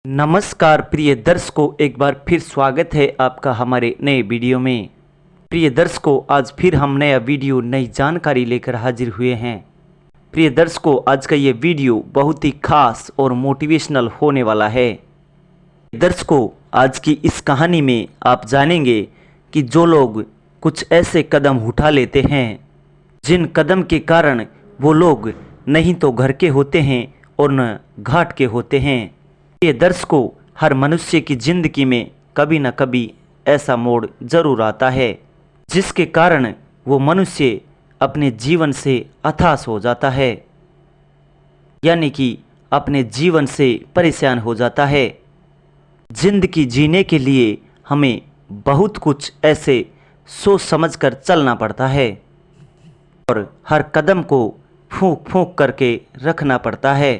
नमस्कार प्रिय दर्शकों, एक बार फिर स्वागत है आपका हमारे नए वीडियो में। प्रिय दर्शकों, आज फिर हम नया वीडियो नई जानकारी लेकर हाजिर हुए हैं। प्रिय दर्शकों, आज का ये वीडियो बहुत ही खास और मोटिवेशनल होने वाला है। दर्शकों, आज की इस कहानी में आप जानेंगे कि जो लोग कुछ ऐसे कदम उठा लेते हैं जिन कदम के कारण वो लोग नहीं तो घर के होते हैं और न घाट के होते हैं। ये दर्शकों, हर मनुष्य की जिंदगी में कभी न कभी ऐसा मोड़ जरूर आता है जिसके कारण वो मनुष्य अपने जीवन से हताश हो जाता है, यानी कि अपने जीवन से परेशान हो जाता है। जिंदगी जीने के लिए हमें बहुत कुछ ऐसे सोच समझकर चलना पड़ता है और हर कदम को फूंक फूंक करके रखना पड़ता है।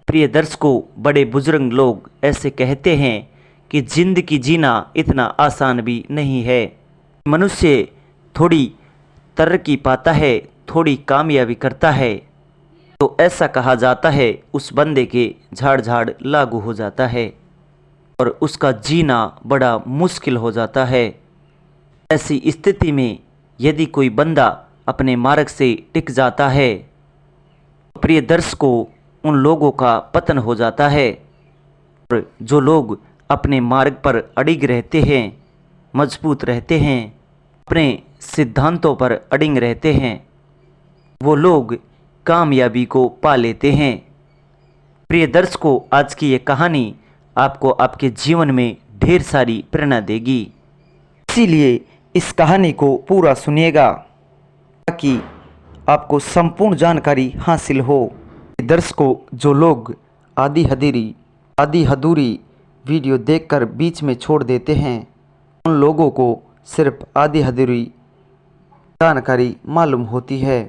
प्रिय दर्शकों, बड़े बुजुर्ग लोग ऐसे कहते हैं कि जिंदगी जीना इतना आसान भी नहीं है। मनुष्य थोड़ी तरक्की पाता है, थोड़ी कामयाबी करता है तो ऐसा कहा जाता है उस बंदे के झाड़ झाड़ लागू हो जाता है और उसका जीना बड़ा मुश्किल हो जाता है। ऐसी स्थिति में यदि कोई बंदा अपने मार्ग से टिक जाता है, प्रिय दर्शकों, उन लोगों का पतन हो जाता है। और जो लोग अपने मार्ग पर अडिग रहते हैं, मजबूत रहते हैं, अपने सिद्धांतों पर अडिग रहते हैं, वो लोग कामयाबी को पा लेते हैं। प्रिय दर्शकों, आज की ये कहानी आपको आपके जीवन में ढेर सारी प्रेरणा देगी, इसीलिए इस कहानी को पूरा सुनिएगा ताकि आपको संपूर्ण जानकारी हासिल हो। दर्शकों, जो लोग आधी अधूरी वीडियो देखकर बीच में छोड़ देते हैं, उन लोगों को सिर्फ आधी अधूरी जानकारी मालूम होती है।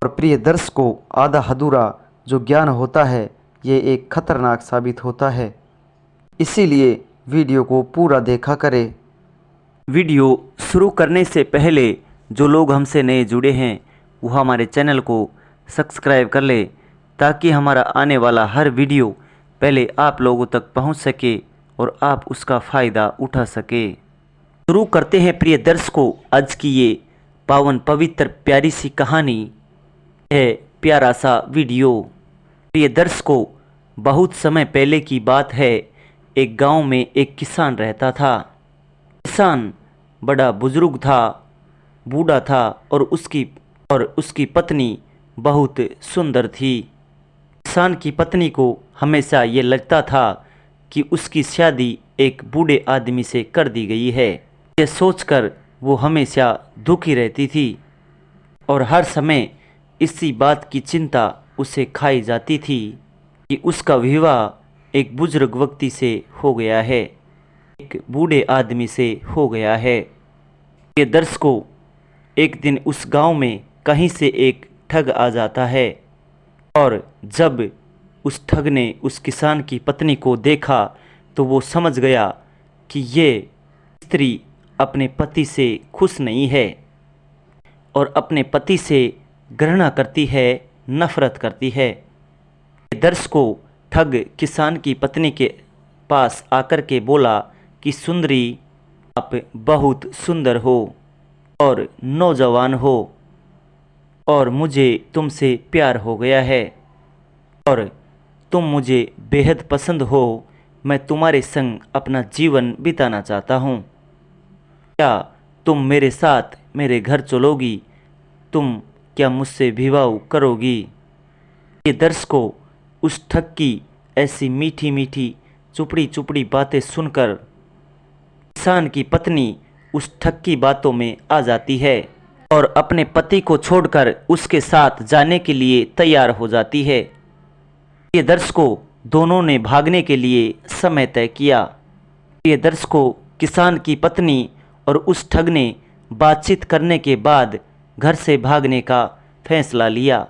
और प्रिय दर्शकों, आधा अधूरा जो ज्ञान होता है ये एक खतरनाक साबित होता है, इसीलिए वीडियो को पूरा देखा करें। वीडियो शुरू करने से पहले जो लोग हमसे नए जुड़े हैं वो हमारे चैनल को सब्सक्राइब कर ले ताकि हमारा आने वाला हर वीडियो पहले आप लोगों तक पहुंच सके और आप उसका फ़ायदा उठा सके। शुरू करते हैं प्रिय दर्शकों, आज की ये पावन पवित्र प्यारी सी कहानी है, प्यारा सा वीडियो। प्रिय दर्शकों, बहुत समय पहले की बात है। एक गांव में एक किसान रहता था। किसान बड़ा बुजुर्ग था, बूढ़ा था और उसकी पत्नी बहुत सुंदर थी। किसान की पत्नी को हमेशा ये लगता था कि उसकी शादी एक बूढ़े आदमी से कर दी गई है। ये सोचकर वो हमेशा दुखी रहती थी और हर समय इसी बात की चिंता उसे खाई जाती थी कि उसका विवाह एक बुजुर्ग व्यक्ति से हो गया है, एक बूढ़े आदमी से हो गया है। ये दर्शकों, एक दिन उस गांव में कहीं से एक ठग आ जाता है और जब उस ठग ने उस किसान की पत्नी को देखा तो वो समझ गया कि ये स्त्री अपने पति से खुश नहीं है और अपने पति से घृणा करती है, नफरत करती है। दर्शकों, ठग किसान की पत्नी के पास आकर के बोला कि सुंदरी, आप बहुत सुंदर हो और नौजवान हो और मुझे तुमसे प्यार हो गया है और तुम मुझे बेहद पसंद हो। मैं तुम्हारे संग अपना जीवन बिताना चाहता हूँ। क्या तुम मेरे साथ मेरे घर चलोगी? तुम क्या मुझसे विवाह करोगी? ये दर्शकों, उस ठग की ऐसी मीठी मीठी चुपड़ी चुपड़ी बातें सुनकर किसान की पत्नी उस ठग की बातों में आ जाती है और अपने पति को छोड़कर उसके साथ जाने के लिए तैयार हो जाती है। ये दर्शकों, दोनों ने भागने के लिए समय तय किया। ये दर्शकों, किसान की पत्नी और उस ठग ने बातचीत करने के बाद घर से भागने का फैसला लिया।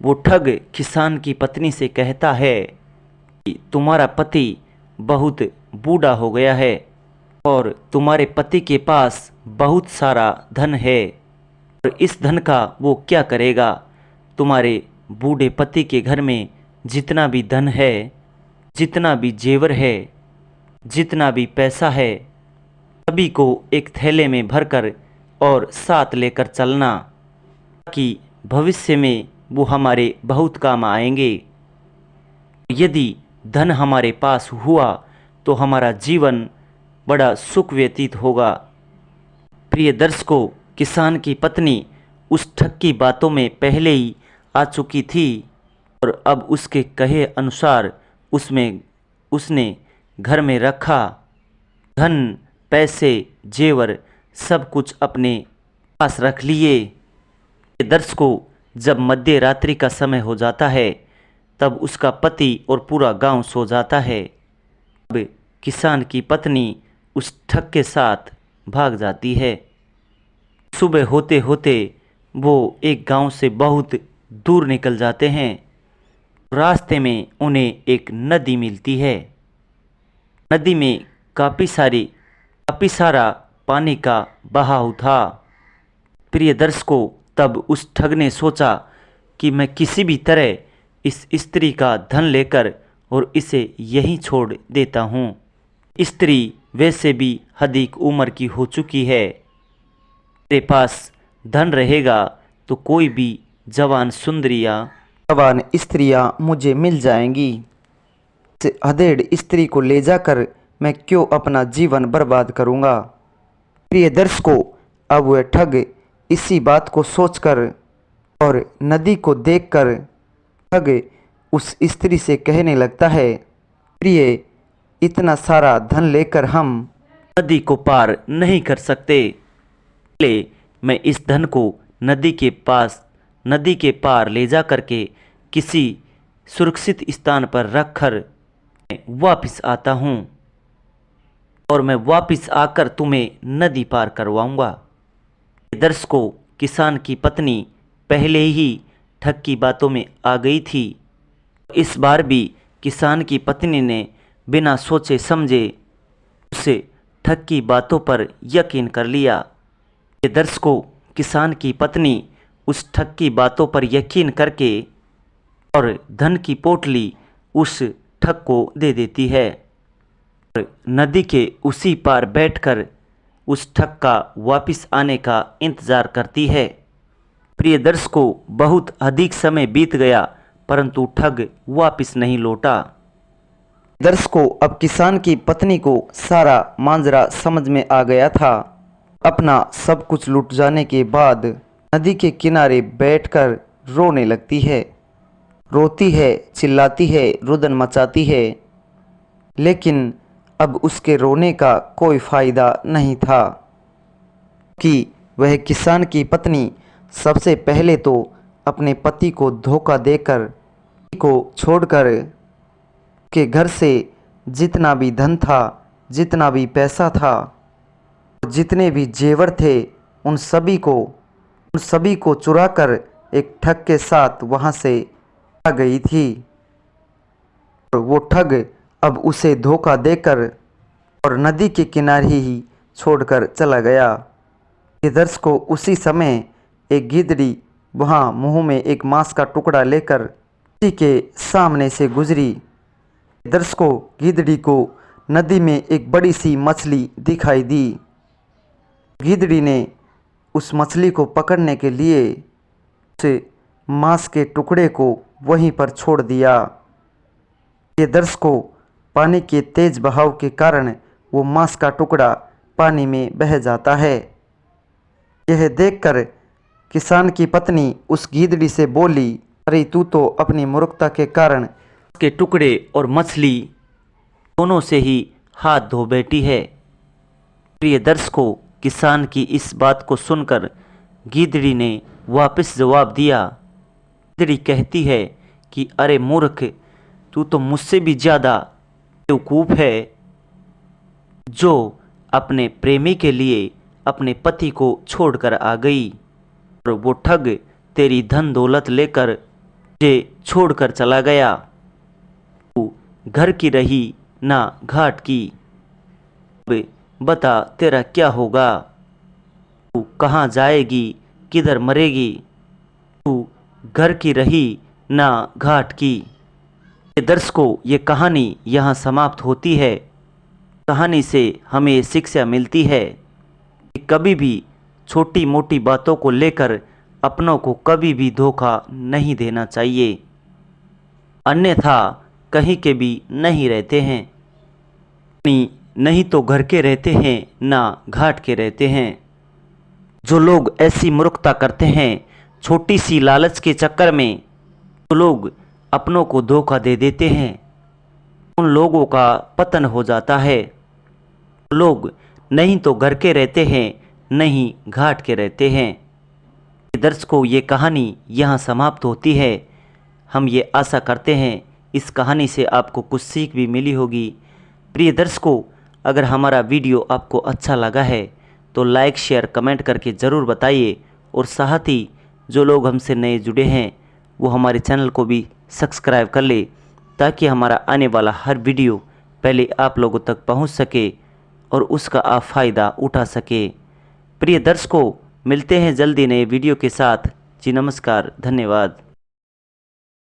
वो ठग किसान की पत्नी से कहता है कि तुम्हारा पति बहुत बूढ़ा हो गया है और तुम्हारे पति के पास बहुत सारा धन है और इस धन का वो क्या करेगा? तुम्हारे बूढ़े पति के घर में जितना भी धन है, जितना भी जेवर है, जितना भी पैसा है, सभी को एक थैले में भरकर और साथ लेकर चलना, ताकि भविष्य में वो हमारे बहुत काम आएंगे। यदि धन हमारे पास हुआ तो हमारा जीवन बड़ा सुख व्यतीत होगा। प्रिय दर्शकों, किसान की पत्नी उस ठग की बातों में पहले ही आ चुकी थी और अब उसके कहे अनुसार उसने घर में रखा धन, पैसे, जेवर सब कुछ अपने पास रख लिए। दर्शकों, जब मध्य रात्रि का समय हो जाता है तब उसका पति और पूरा गांव सो जाता है। अब किसान की पत्नी उस ठग के साथ भाग जाती है। सुबह होते होते वो एक गांव से बहुत दूर निकल जाते हैं। रास्ते में उन्हें एक नदी मिलती है। नदी में काफ़ी सारा पानी का बहाव था। प्रिय दर्शकों, तब उस ठग ने सोचा कि मैं किसी भी तरह इस स्त्री का धन लेकर और इसे यहीं छोड़ देता हूँ। स्त्री वैसे भी अधिक उम्र की हो चुकी है। मेरे पास धन रहेगा तो कोई भी जवान स्त्रियां मुझे मिल जाएंगी। इस अधेड़ स्त्री को ले जाकर मैं क्यों अपना जीवन बर्बाद करूंगा। प्रिय दर्शकों, अब वह ठग इसी बात को सोचकर और नदी को देखकर ठग उस स्त्री से कहने लगता है, प्रिय, इतना सारा धन लेकर हम नदी को पार नहीं कर सकते। पहले मैं इस धन को नदी के पार ले जा करके किसी सुरक्षित स्थान पर रखकर वापस आता हूँ और मैं वापस आकर तुम्हें नदी पार करवाऊंगा। दर्शकों, किसान की पत्नी पहले ही ठग की बातों में आ गई थी। इस बार भी किसान की पत्नी ने बिना सोचे समझे उसे ठग की बातों पर यकीन कर लिया। दर्शकों, किसान की पत्नी उस ठग की बातों पर यकीन करके और धन की पोटली उस ठग को दे देती है और नदी के उसी पार बैठकर उस ठग का वापस आने का इंतज़ार करती है। प्रिय दर्शकों, बहुत अधिक समय बीत गया परंतु ठग वापस नहीं लौटा। दर्शकों, अब किसान की पत्नी को सारा मांजरा समझ में आ गया था। अपना सब कुछ लूट जाने के बाद नदी के किनारे बैठकर रोने लगती है। रोती है, चिल्लाती है, रुदन मचाती है, लेकिन अब उसके रोने का कोई फायदा नहीं था कि वह किसान की पत्नी सबसे पहले तो अपने पति को धोखा देकर को छोड़कर के घर से जितना भी धन था, जितना भी पैसा था, जितने भी जेवर थे, उन सभी को चुराकर एक ठग के साथ वहाँ से आ गई थी। और वो ठग अब उसे धोखा देकर और नदी के किनारे ही छोड़कर चला गया। दर्शकों, उसी समय एक गिद्धड़ी वहाँ मुंह में एक मांस का टुकड़ा लेकर उसी के सामने से गुजरी। दर्शकों, गिद्धड़ी को नदी में एक बड़ी सी मछली दिखाई दी। गिद्धड़ी ने उस मछली को पकड़ने के लिए उस मांस के टुकड़े को वहीं पर छोड़ दिया। ये दर्शकों, पानी के तेज बहाव के कारण वो मांस का टुकड़ा पानी में बह जाता है। यह देखकर किसान की पत्नी उस गिद्धड़ी से बोली, अरे तू तो अपनी मूर्खता के कारण के टुकड़े और मछली दोनों से ही हाथ धो बैठी है। प्रिय दर्शकों, किसान की इस बात को सुनकर गिद्धड़ी ने वापस जवाब दिया। गिद्धड़ी कहती है कि अरे मूर्ख, तू तो मुझसे भी ज़्यादा बेवकूफ़ है जो अपने प्रेमी के लिए अपने पति को छोड़कर आ गई और वो ठग तेरी धन दौलत लेकर तुझे छोड़कर चला गया। तू घर की रही ना घाट की। अब बता तेरा क्या होगा। तू कहाँ जाएगी, किधर मरेगी। तू घर की रही ना घाट की। दर्शकों, ये कहानी यहाँ समाप्त होती है। कहानी से हमें शिक्षा मिलती है कि कभी भी छोटी मोटी बातों को लेकर अपनों को कभी भी धोखा नहीं देना चाहिए, अन्यथा कहीं के भी नहीं रहते हैं। नहीं तो घर के रहते हैं, ना घाट के रहते हैं। जो लोग ऐसी मूर्खता करते हैं, छोटी सी लालच के चक्कर में जो लोग अपनों को धोखा दे देते हैं, उन लोगों का पतन हो जाता है। लोग नहीं तो घर के रहते हैं, नहीं घाट के रहते हैं। दर्शकों, ये कहानी यहाँ समाप्त होती है। हम ये आशा करते हैं इस कहानी से आपको कुछ सीख भी मिली होगी। प्रिय दर्शकों, अगर हमारा वीडियो आपको अच्छा लगा है तो लाइक शेयर कमेंट करके ज़रूर बताइए, और साथ ही जो लोग हमसे नए जुड़े हैं वो हमारे चैनल को भी सब्सक्राइब कर ले, ताकि हमारा आने वाला हर वीडियो पहले आप लोगों तक पहुंच सके और उसका आप फ़ायदा उठा सके। प्रिय दर्शकों, मिलते हैं जल्दी नए वीडियो के साथ। जी नमस्कार, धन्यवाद।